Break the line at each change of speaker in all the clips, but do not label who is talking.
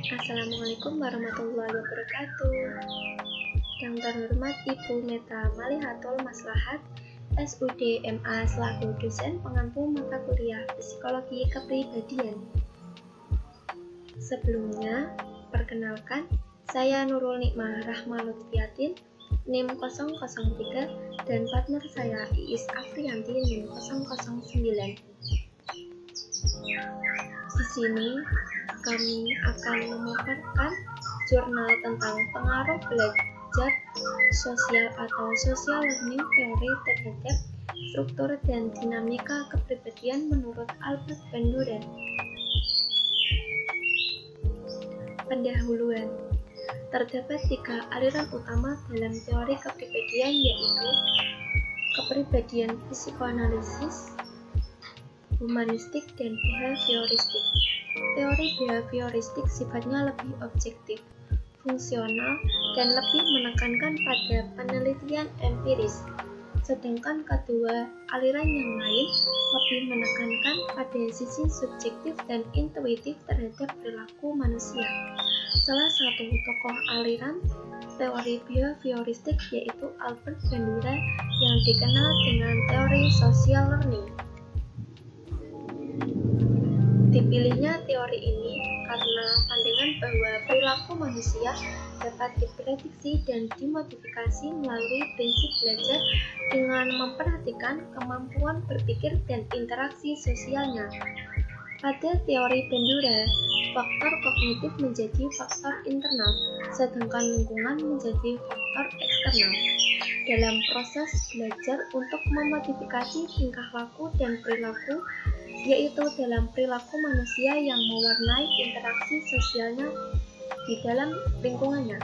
Assalamualaikum warahmatullahi wabarakatuh. Yang terhormat Ibu Meta Malihatul Maslahat, SUD MA selaku dosen pengampu mata kuliah Psikologi Kepribadian. Sebelumnya, perkenalkan, saya Nurul Nikmah Rahma Lutfiatin, NIM 003, dan partner saya Iis Afrianti NIM 009. Di sini, kami akan memaparkan jurnal tentang pengaruh belajar sosial atau social learning teori terhadap struktur dan dinamika kepribadian menurut Albert Bandura. Pendahuluan. Terdapat 3 aliran utama dalam teori kepribadian, yaitu kepribadian psikoanalisis, humanistik, dan behavioristik. Teori behavioristik sifatnya lebih objektif, fungsional, dan lebih menekankan pada penelitian empiris, sedangkan kedua aliran yang lain lebih menekankan pada sisi subjektif dan intuitif terhadap perilaku manusia. Salah satu tokoh aliran teori behavioristik yaitu Albert Bandura yang dikenal dengan teori social learning. Dipilihnya teori ini karena pandangan bahwa perilaku manusia dapat diprediksi dan dimodifikasi melalui prinsip belajar dengan memperhatikan kemampuan berpikir dan interaksi sosialnya. Pada teori Bandura, faktor kognitif menjadi faktor internal, sedangkan lingkungan menjadi faktor eksternal. Dalam proses belajar untuk memodifikasi tingkah laku dan perilaku, yaitu dalam perilaku manusia yang mewarnai interaksi sosialnya di dalam lingkungannya.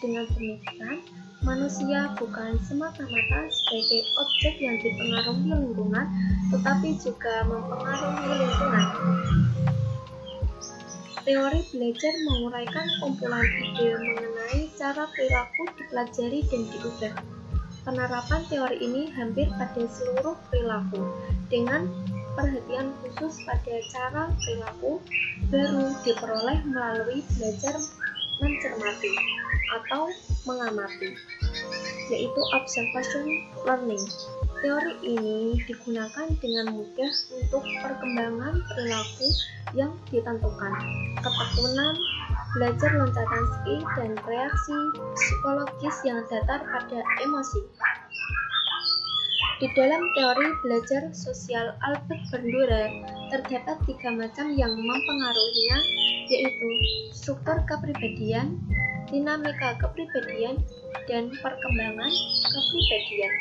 Dengan demikian, manusia bukan semata-mata sebagai objek yang dipengaruhi lingkungan, tetapi juga mempengaruhi lingkungan. Teori belajar menguraikan kumpulan ide mengenai cara perilaku dipelajari dan diubah. Penerapan teori ini hampir pada seluruh perilaku, dengan perhatian khusus pada cara perilaku baru diperoleh melalui belajar mencermati atau mengamati, yaitu observation learning. Teori ini digunakan dengan mudah untuk perkembangan perilaku yang ditentukan, ketekunan, belajar loncatan skill, dan reaksi psikologis yang datar pada emosi. Di dalam teori belajar sosial Albert Bandura, terdapat 3 macam yang mempengaruhinya, yaitu struktur kepribadian, dinamika kepribadian, dan perkembangan kepribadian.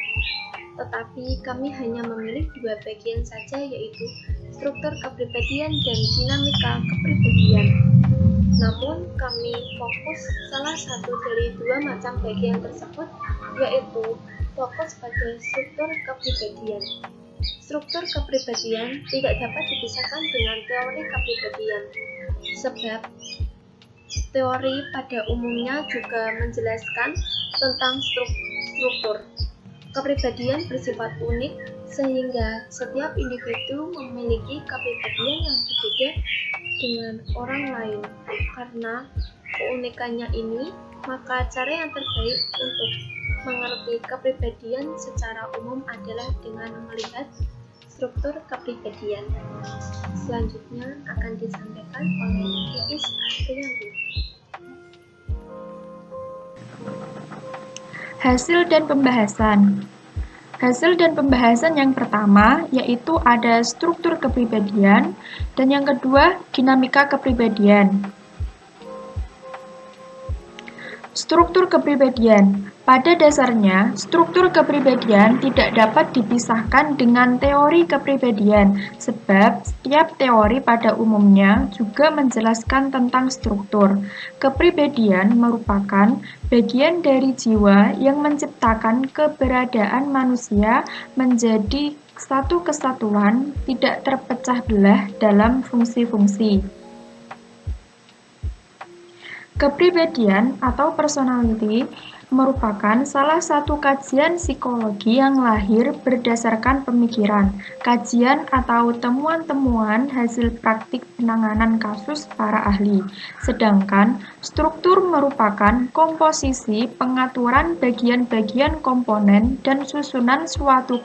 Tetapi kami hanya memilih 2 bagian saja, yaitu struktur kepribadian dan dinamika kepribadian. Namun kami fokus salah satu dari 2 macam bagian tersebut, yaitu fokus pada struktur kepribadian. Struktur kepribadian tidak dapat dipisahkan dengan teori kepribadian, sebab teori pada umumnya juga menjelaskan tentang struktur. Kepribadian bersifat unik, sehingga setiap individu memiliki kepribadian yang berbeda dengan orang lain. Karena keunikannya ini, maka cara yang terbaik untuk mengerti kepribadian secara umum adalah dengan melihat struktur kepribadian. Selanjutnya akan disampaikan oleh Iis Afrianti.
Hasil dan pembahasan. Hasil dan pembahasan yang pertama yaitu ada struktur kepribadian dan yang kedua dinamika kepribadian. Struktur kepribadian. Pada dasarnya, struktur kepribadian tidak dapat dipisahkan dengan teori kepribadian, sebab setiap teori pada umumnya juga menjelaskan tentang struktur. Kepribadian merupakan bagian dari jiwa yang menciptakan keberadaan manusia menjadi satu kesatuan, tidak terpecah belah dalam fungsi-fungsi. Kepribadian atau personality merupakan salah satu kajian psikologi yang lahir berdasarkan pemikiran, kajian atau temuan-temuan hasil praktik penanganan kasus para ahli. Sedangkan struktur merupakan komposisi pengaturan bagian-bagian komponen dan susunan suatu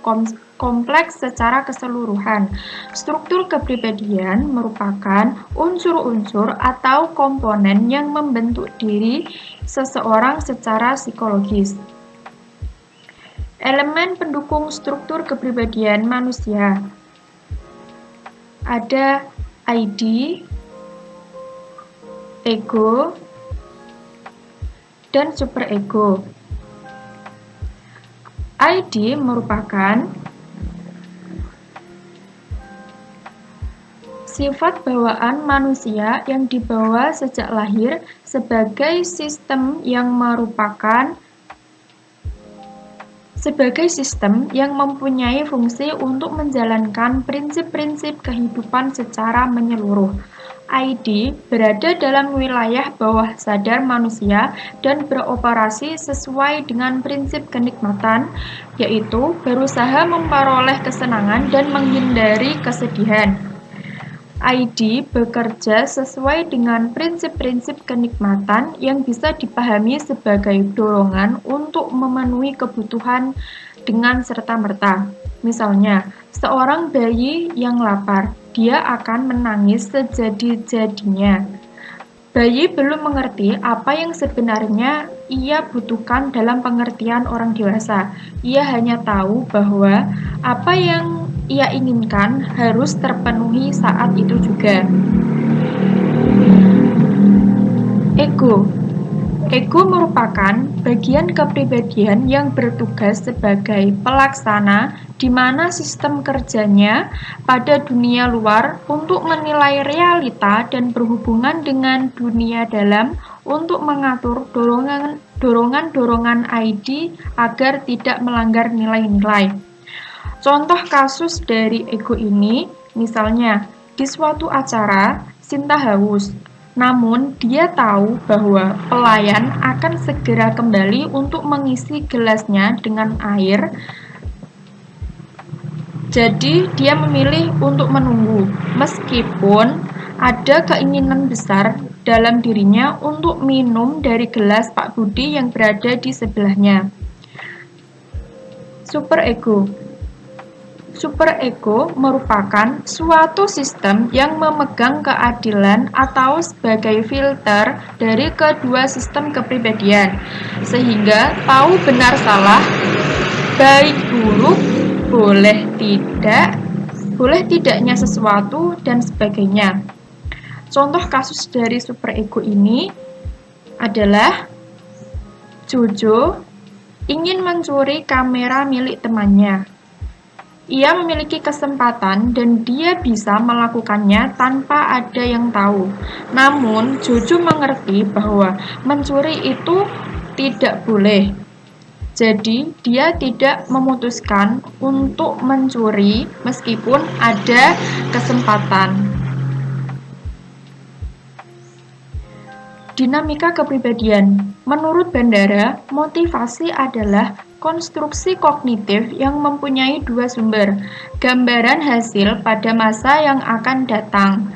kompleks secara keseluruhan. Struktur kepribadian merupakan unsur-unsur atau komponen yang membentuk diri seseorang secara psikologis. Elemen pendukung struktur kepribadian manusia ada ID, ego, dan superego. ID merupakan sifat bawaan manusia yang dibawa sejak lahir sebagai sistem yang mempunyai fungsi untuk menjalankan prinsip-prinsip kehidupan secara menyeluruh. ID berada dalam wilayah bawah sadar manusia dan beroperasi sesuai dengan prinsip kenikmatan, yaitu berusaha memperoleh kesenangan dan menghindari kesedihan. ID bekerja sesuai dengan prinsip-prinsip kenikmatan yang bisa dipahami sebagai dorongan untuk memenuhi kebutuhan dengan serta-merta. Misalnya, seorang bayi yang lapar, dia akan menangis sejadi-jadinya. Bayi belum mengerti apa yang sebenarnya ia butuhkan dalam pengertian orang dewasa. Ia hanya tahu bahwa apa yang ia inginkan harus terpenuhi saat itu juga. Ego merupakan bagian kepribadian yang bertugas sebagai pelaksana di mana sistem kerjanya pada dunia luar untuk menilai realita dan berhubungan dengan dunia dalam untuk mengatur dorongan-dorongan ID agar tidak melanggar nilai-nilai. Contoh kasus dari ego ini, misalnya di suatu acara, Sinta haus. Namun, dia tahu bahwa pelayan akan segera kembali untuk mengisi gelasnya dengan air. Jadi, dia memilih untuk menunggu, meskipun ada keinginan besar dalam dirinya untuk minum dari gelas Pak Budi yang berada di sebelahnya. Superego merupakan suatu sistem yang memegang keadilan atau sebagai filter dari kedua sistem kepribadian, sehingga tahu benar salah, baik buruk, boleh tidaknya sesuatu, dan sebagainya. Contoh kasus dari superego ini adalah Jojo ingin mencuri kamera milik temannya. Ia memiliki kesempatan dan dia bisa melakukannya tanpa ada yang tahu. Namun, Jojo mengerti bahwa mencuri itu tidak boleh. Jadi, dia tidak memutuskan untuk mencuri meskipun ada kesempatan. Dinamika kepribadian. Menurut Bandara, motivasi adalah konstruksi kognitif yang mempunyai dua sumber, gambaran hasil pada masa yang akan datang,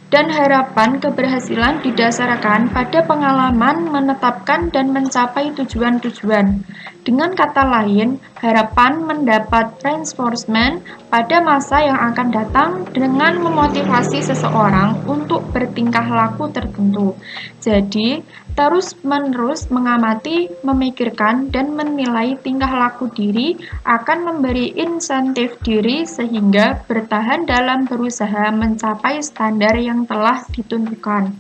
dan harapan keberhasilan didasarkan pada pengalaman menetapkan dan mencapai tujuan-tujuan. Dengan kata lain, harapan mendapat reinforcement pada masa yang akan datang dengan memotivasi seseorang untuk bertingkah laku tertentu. Jadi, terus-menerus mengamati, memikirkan, dan menilai tingkah laku diri akan memberi insentif diri sehingga bertahan dalam berusaha mencapai standar yang telah ditentukan.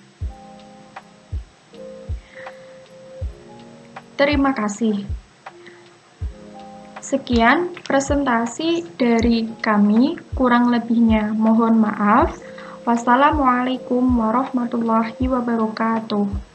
Terima kasih. Sekian presentasi dari kami, kurang lebihnya mohon maaf. Wassalamualaikum warahmatullahi wabarakatuh.